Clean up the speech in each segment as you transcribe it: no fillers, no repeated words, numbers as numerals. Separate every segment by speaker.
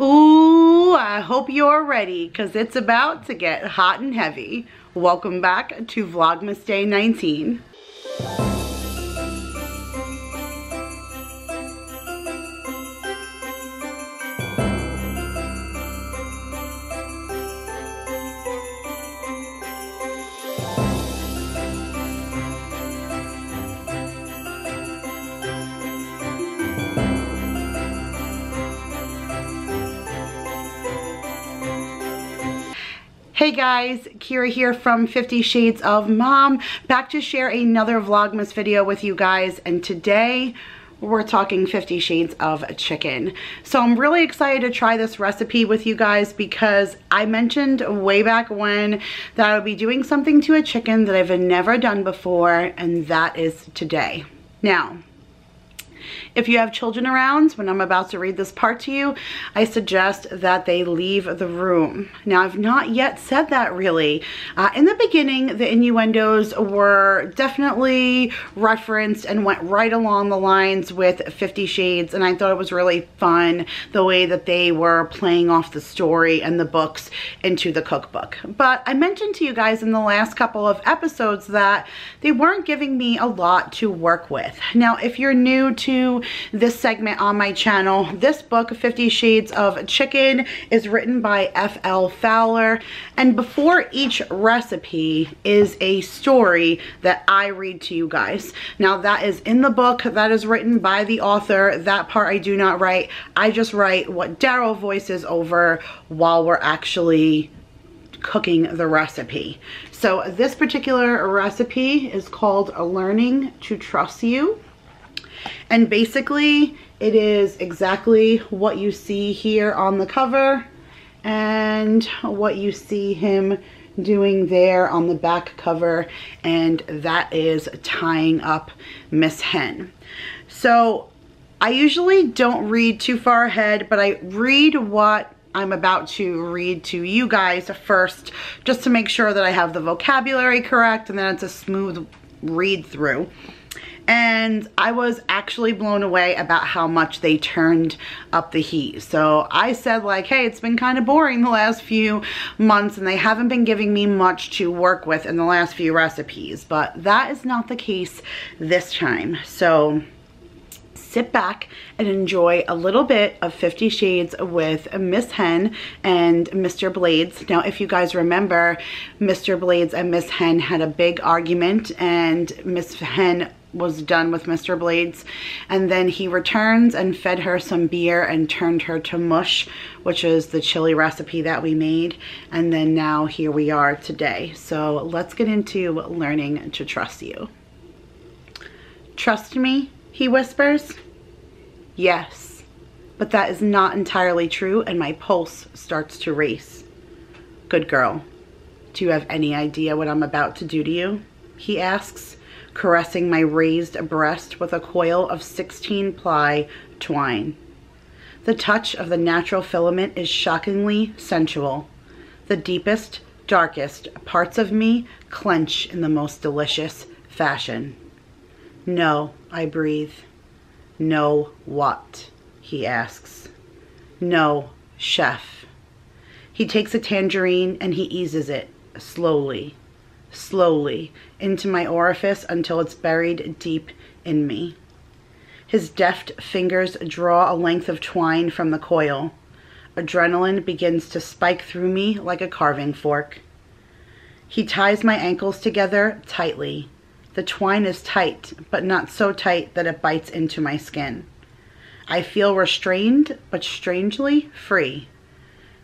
Speaker 1: Ooh, I hope you're ready because it's about to get hot and heavy. Welcome back to Vlogmas Day 19. Hey guys, Kira here from 50 Shades of Mom, back to share another Vlogmas video with you guys, and today we're talking 50 Shades of Chicken. So I'm really excited to try this recipe with you guys because I mentioned way back when that I would be doing something to a chicken that I've never done before, and that is today. Now, if you have children around, when I'm about to read this part to you, I suggest that they leave the room. Now, I've not yet said that really. In the beginning, the innuendos were definitely referenced and went right along the lines with 50 Shades, and I thought it was really fun the way that they were playing off the story and the books into the cookbook. But I mentioned to you guys in the last couple of episodes that they weren't giving me a lot to work with. Now, if you're new to this segment on my channel, this book, 50 Shades of Chicken, is written by F.L. Fowler, and before each recipe is a story that I read to you guys. Now, that is in the book, that is written by the author. That part I do not write. I just write what Daryl voices over while we're actually cooking the recipe. So this particular recipe is called Learning to Trust You. And basically, it is exactly what you see here on the cover and what you see him doing there on the back cover, and that is tying up Miss Hen. So I usually don't read too far ahead, but I read what I'm about to read to you guys first, just to make sure that I have the vocabulary correct and then it's a smooth read through. And I was actually blown away about how much they turned up the heat. So I said, like, hey, it's been kind of boring the last few months and they haven't been giving me much to work with in the last few recipes. But that is not the case this time. So sit back and enjoy a little bit of 50 Shades with Miss Hen and Mr. Blades. Now, if you guys remember, Mr. Blades and Miss Hen had a big argument, and Miss Hen was done with Mr. Blades, and then he returns and fed her some beer and turned her to mush, which is the chili recipe that we made, and then now here we are today. So let's get into learning to trust you. Trust me, he whispers. Yes, but that is not entirely true, and my pulse starts to race. Good girl. Do you have any idea what I'm about to do to you? He asks, caressing my raised breast with a coil of 16-ply twine. The touch of the natural filament is shockingly sensual. The deepest, darkest parts of me clench in the most delicious fashion. No, I breathe. No, what? He asks. No, chef. He takes a tangerine and he eases it slowly, slowly into my orifice until it's buried deep in me. His deft fingers draw a length of twine from the coil. Adrenaline begins to spike through me like a carving fork. He ties my ankles together tightly. The twine is tight, but not so tight that it bites into my skin. I feel restrained, but strangely free.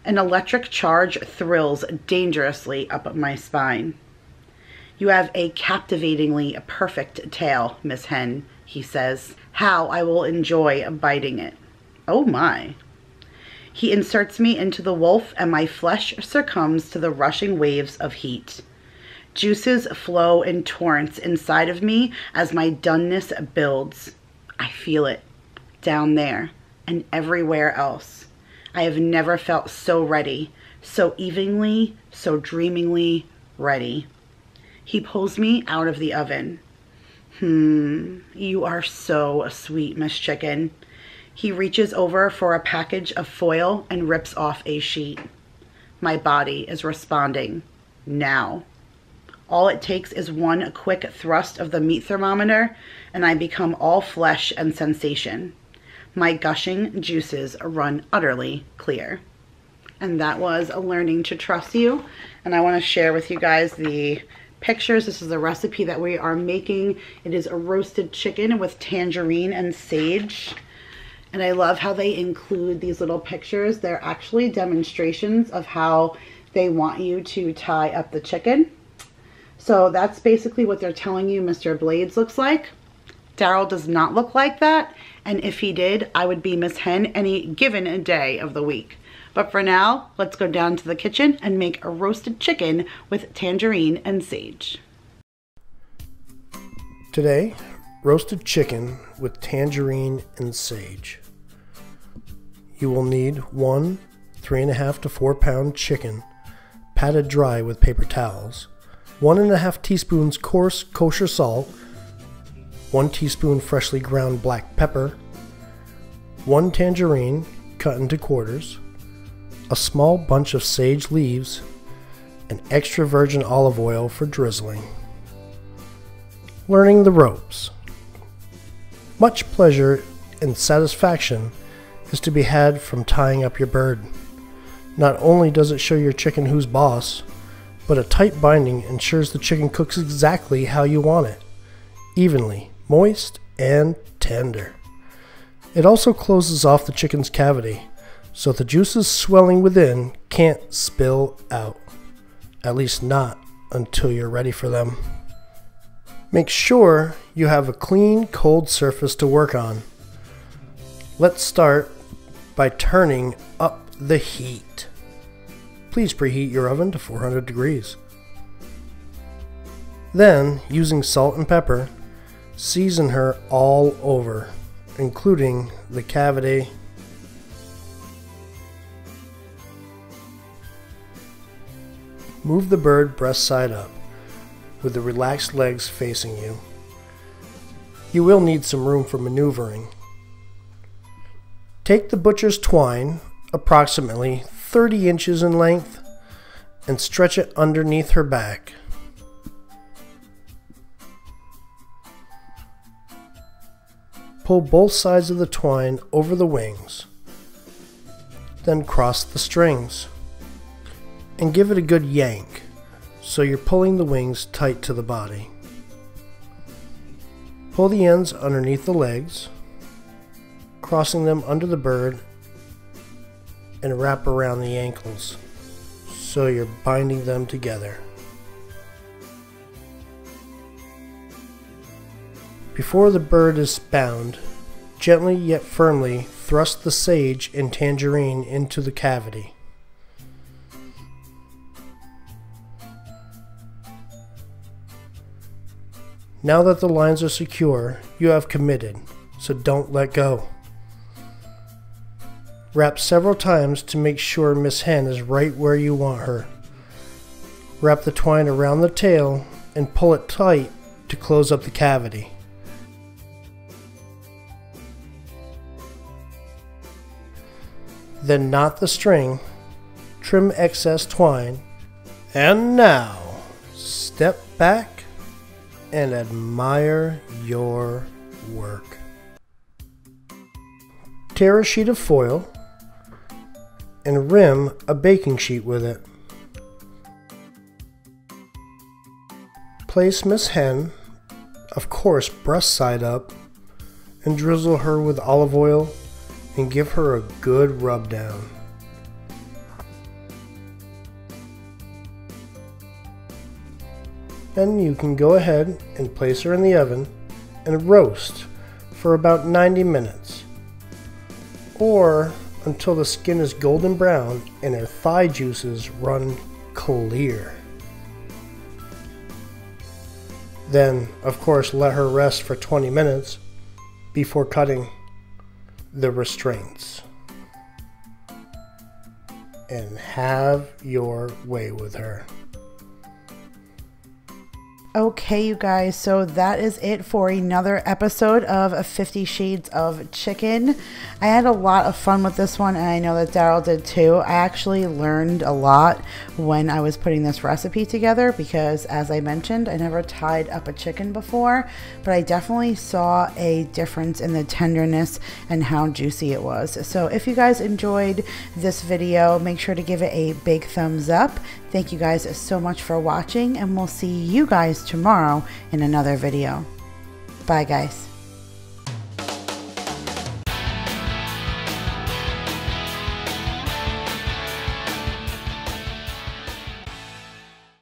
Speaker 1: An electric charge thrills dangerously up my spine. You have a captivatingly perfect tail, Miss Hen, he says. How I will enjoy biting it. Oh my. He inserts me into the wolf and my flesh succumbs to the rushing waves of heat. Juices flow in torrents inside of me as my doneness builds. I feel it down there and everywhere else. I have never felt so ready, so evenly, so dreamingly ready. He pulls me out of the oven. You are so sweet, Miss Chicken. He reaches over for a package of foil and rips off a sheet. My body is responding now. All it takes is one quick thrust of the meat thermometer and I become all flesh and sensation. My gushing juices run utterly clear. And that was a learning to trust you. And I want to share with you guys the pictures. This is the recipe that we are making. It is a roasted chicken with tangerine and sage. And I love how they include these little pictures. They're actually demonstrations of how they want you to tie up the chicken. So that's basically what they're telling you Mr. Blades looks like. Daryl does not look like that. And if he did, I would be Miss Hen any given day of the week. But for now, let's go down to the kitchen and make a roasted chicken with tangerine and sage.
Speaker 2: Today, roasted chicken with tangerine and sage. You will need 1 3.5 to 4 pound chicken patted dry with paper towels, 1.5 teaspoons coarse kosher salt, 1 teaspoon freshly ground black pepper, 1 tangerine cut into quarters, a small bunch of sage leaves, and extra virgin olive oil for drizzling. Learning the ropes. Much pleasure and satisfaction is to be had from tying up your bird. Not only does it show your chicken who's boss, but a tight binding ensures the chicken cooks exactly how you want it, evenly, moist, and tender. It also closes off the chicken's cavity, so the juices swelling within can't spill out, at least not until you're ready for them. Make sure you have a clean, cold surface to work on. Let's start by turning up the heat. Please preheat your oven to 400 degrees. Then, using salt and pepper, season her all over, including the cavity. Move the bird breast side up, with the relaxed legs facing you. You will need some room for maneuvering. Take the butcher's twine, approximately 30 inches in length, and stretch it underneath her back. Pull both sides of the twine over the wings, then cross the strings, and give it a good yank, so you're pulling the wings tight to the body. Pull the ends underneath the legs, crossing them under the bird, and wrap around the ankles, so you're binding them together. Before the bird is bound, gently yet firmly thrust the sage and tangerine into the cavity. Now that the lines are secure, you have committed, so don't let go. Wrap several times to make sure Miss Hen is right where you want her. Wrap the twine around the tail and pull it tight to close up the cavity. Then knot the string, trim excess twine, and now step back and admire your work. Tear a sheet of foil and rim a baking sheet with it. Place Miss Hen, of course breast side up, and drizzle her with olive oil and give her a good rub down. Then you can go ahead and place her in the oven and roast for about 90 minutes, or until the skin is golden brown and her thigh juices run clear. Then, of course, let her rest for 20 minutes before cutting the restraints. And have your way with her.
Speaker 1: Okay, you guys, so that is it for another episode of 50 Shades of Chicken. I had a lot of fun with this one, and I know that Daryl did too. I actually learned a lot when I was putting this recipe together because, as I mentioned, I never tied up a chicken before, but I definitely saw a difference in the tenderness and how juicy it was. So if you guys enjoyed this video, make sure to give it a big thumbs up. Thank you guys so much for watching, and we'll see you guys tomorrow in another video. Bye, guys.